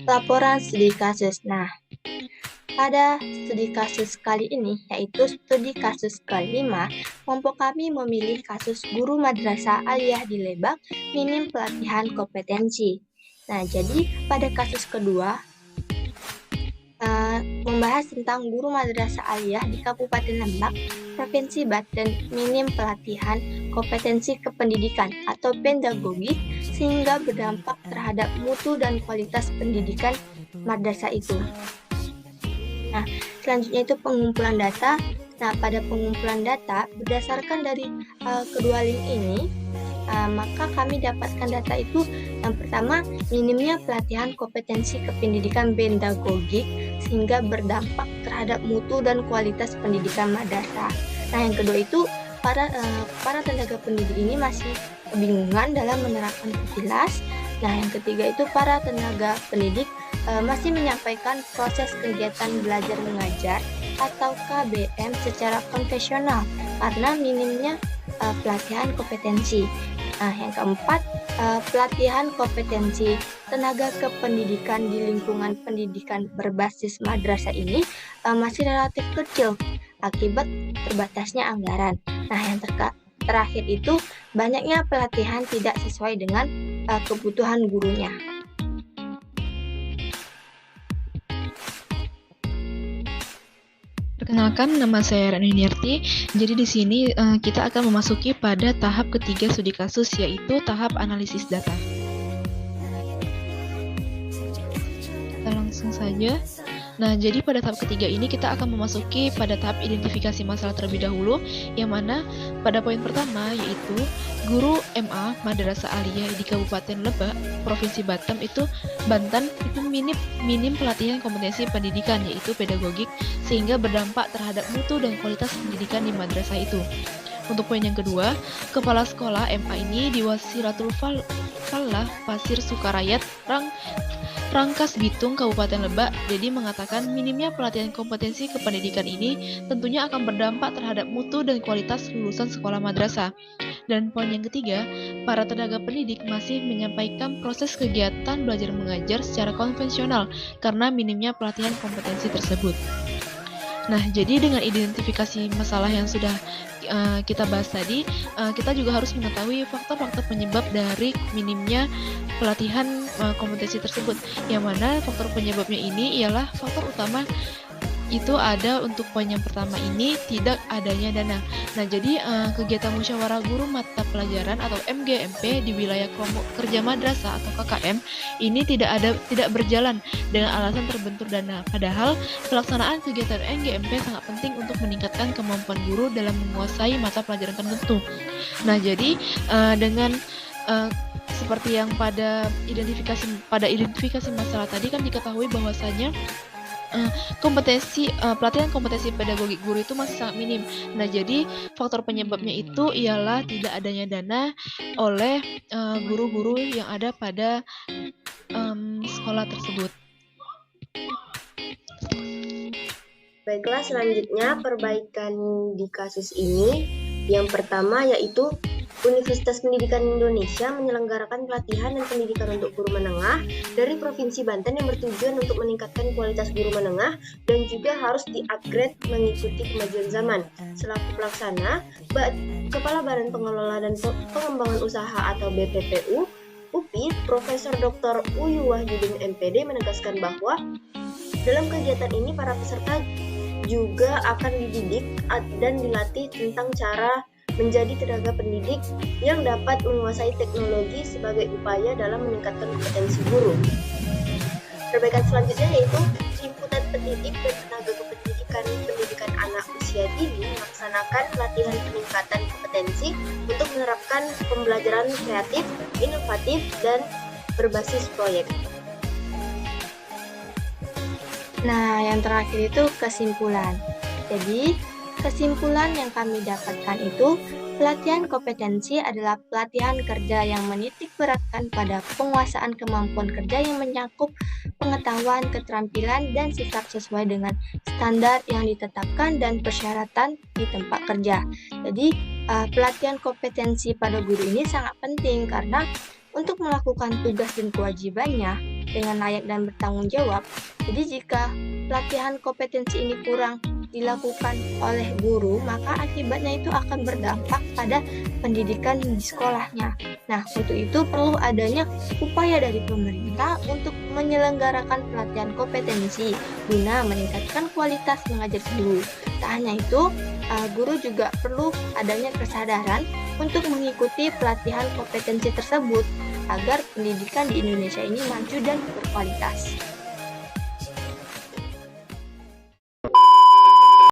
Laporan studi kasus. Nah, pada studi kasus kali ini, yaitu studi kasus kelima, kelompok kami memilih kasus guru madrasah aliyah di Lebak, minim pelatihan kompetensi. Nah, jadi pada kasus kedua, membahas tentang guru madrasah aliyah di Kabupaten Lebak, Provinsi Banten, minim pelatihan kompetensi kependidikan atau pedagogik sehingga berdampak terhadap mutu dan kualitas pendidikan madrasah itu. Nah, selanjutnya itu pengumpulan data. Nah, pada pengumpulan data, berdasarkan dari kedua link ini, maka kami dapatkan data itu yang pertama, minimnya pelatihan kompetensi kependidikan pedagogik sehingga berdampak terhadap mutu dan kualitas pendidikan madrasah. Nah, yang kedua itu para tenaga pendidik ini masih kebingungan dalam menerapkan kilas. Nah, yang ketiga itu para tenaga pendidik masih menyampaikan proses kegiatan belajar mengajar atau KBM secara konvensional karena minimnya pelatihan kompetensi. Nah, yang keempat, pelatihan kompetensi tenaga kependidikan di lingkungan pendidikan berbasis madrasah ini masih relatif kecil akibat terbatasnya anggaran. Nah, yang terakhir itu banyaknya pelatihan tidak sesuai dengan kebutuhan gurunya. Perkenalkan, nama saya Rani Nirti. Jadi di sini kita akan memasuki pada tahap ketiga studi kasus, yaitu tahap analisis data. Kita langsung saja. Nah, jadi pada tahap ketiga ini kita akan memasuki pada tahap identifikasi masalah terlebih dahulu, yang mana pada poin pertama yaitu guru MA Madrasah Aliyah di Kabupaten Lebak, Provinsi Banten itu minim pelatihan kompetensi pendidikan yaitu pedagogik sehingga berdampak terhadap mutu dan kualitas pendidikan di madrasah itu. Untuk poin yang kedua, kepala sekolah MA ini di Wasiratul Falah Pasir Sukarayat Rangkas Bitung, Kabupaten Lebak, jadi mengatakan minimnya pelatihan kompetensi kependidikan ini tentunya akan berdampak terhadap mutu dan kualitas lulusan sekolah madrasah. Dan poin yang ketiga, para tenaga pendidik masih menyampaikan proses kegiatan belajar mengajar secara konvensional karena minimnya pelatihan kompetensi tersebut. Nah, jadi dengan identifikasi masalah yang sudah kita bahas tadi, kita juga harus mengetahui faktor-faktor penyebab dari minimnya pelatihan kompetensi tersebut. Yang mana faktor penyebabnya ini ialah faktor utama itu ada untuk poin yang pertama ini tidak adanya dana. Nah, jadi kegiatan musyawarah guru mata pelajaran atau MGMP di wilayah kelompok kerja madrasah atau KKM ini tidak berjalan dengan alasan terbentur dana. Padahal pelaksanaan kegiatan MGMP sangat penting untuk meningkatkan kemampuan guru dalam menguasai mata pelajaran tertentu. Nah, jadi dengan seperti yang pada identifikasi masalah tadi kan diketahui bahwasanya pelatihan kompetensi pedagogik guru itu masih sangat minim. Nah, jadi faktor penyebabnya itu ialah tidak adanya dana oleh guru-guru yang ada pada sekolah tersebut. Baiklah, selanjutnya perbaikan di kasus ini. Yang pertama yaitu Universitas Pendidikan Indonesia menyelenggarakan pelatihan dan pendidikan untuk guru menengah dari Provinsi Banten yang bertujuan untuk meningkatkan kualitas guru menengah dan juga harus di-upgrade mengikuti kemajuan zaman. Selaku pelaksana, Kepala Badan Pengelola dan Pengembangan Usaha atau BPPU, UPI, Profesor Dr. Uyu Wahyudin MPD menegaskan bahwa dalam kegiatan ini para peserta juga akan dididik dan dilatih tentang cara menjadi tenaga pendidik yang dapat menguasai teknologi sebagai upaya dalam meningkatkan kompetensi guru. Perbaikan selanjutnya yaitu himpunan pendidik dan tenaga pendidikan anak usia dini melaksanakan pelatihan peningkatan kompetensi untuk menerapkan pembelajaran kreatif, inovatif, dan berbasis proyek. Nah, yang terakhir itu kesimpulan. Jadi, kesimpulan yang kami dapatkan itu, pelatihan kompetensi adalah pelatihan kerja yang menitik beratkan pada penguasaan kemampuan kerja yang mencakup pengetahuan, keterampilan, dan sikap sesuai dengan standar yang ditetapkan dan persyaratan di tempat kerja. Jadi, pelatihan kompetensi pada guru ini sangat penting karena untuk melakukan tugas dan kewajibannya, dengan layak dan bertanggung jawab. Jadi jika pelatihan kompetensi ini kurang dilakukan oleh guru, maka akibatnya itu akan berdampak pada pendidikan di sekolahnya. Nah, untuk itu perlu adanya upaya dari pemerintah untuk menyelenggarakan pelatihan kompetensi guna meningkatkan kualitas mengajar guru. Tak hanya itu, guru juga perlu adanya kesadaran untuk mengikuti pelatihan kompetensi tersebut agar pendidikan di Indonesia ini maju dan berkualitas.